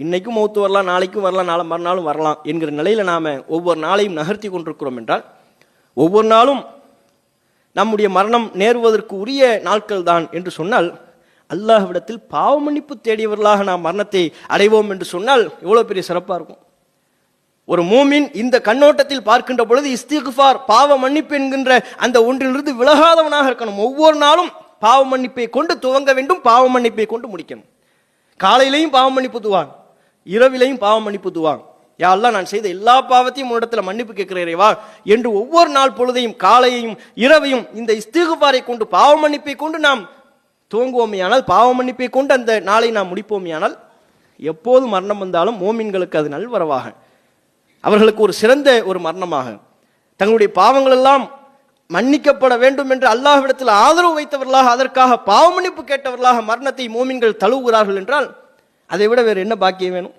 இன்னைக்கும் மௌத்து வரலாம், நாளைக்கும் வரலாம், நாளை மறுநாளும் வரலாம் என்கிற நிலையில நாம ஒவ்வொரு நாளையும் நகர்த்தி கொண்டிருக்கிறோம் என்றால், ஒவ்வொரு நாளும் நம்முடைய மரணம் நேருவதற்கு உரிய நாட்கள் தான் என்று சொன்னால், அல்லாஹ்விடத்தில் பாவ மன்னிப்பு தேடியவர்களாக நாம் மரணத்தை அடைவோம் என்று சொன்னால் எவ்வளவு பெரிய சிறப்பா இருக்கும். ஒரு மூமின் இந்த கண்ணோட்டத்தில் பார்க்கின்ற பொழுது இஸ்திக்ஃபார், பாவ மன்னிப்பு என்கின்ற அந்த ஒன்றிலிருந்து விலகாதவனாக இருக்கணும். ஒவ்வொரு நாளும் பாவ மன்னிப்பை கொண்டு துவங்க வேண்டும், பாவ மன்னிப்பை கொண்டு முடிக்கணும். காலையிலையும் பாவ மன்னிப்பு துவாங்க, இரவிலையும் பாவ மன்னிப்பு துவாங்க. யா அல்லாஹ், நான் செய்த எல்லா பாவத்தையும் உன்னிடத்துல மன்னிப்பு கேட்கிறேன் இறைவா என்று ஒவ்வொரு நாள் பொழுதையும் காலையையும் இரவையும் இந்த இஸ்திக்ஃபாரை கொண்டு பாவ மன்னிப்பை கொண்டு நாம் துவங்குவோமையானால், பாவ மன்னிப்பை கொண்டு அந்த நாளை நாம் முடிப்போமையானால், எப்போது மரணம் வந்தாலும் மோமின்களுக்கு அது நல்வரவாக, அவர்களுக்கு ஒரு சிறந்த ஒரு மரணமாக, தங்களுடைய பாவங்கள் எல்லாம் மன்னிக்கப்பட வேண்டும் என்று அல்லாஹ்விடத்தில் ஆதரவு வைத்தவர்களாக, அதற்காக பாவ மன்னிப்பு கேட்டவர்களாக மரணத்தை மோமின்கள் தழுவுகிறார்கள் என்றால், அதை விட வேறு என்ன பாக்கியம் வேணும்?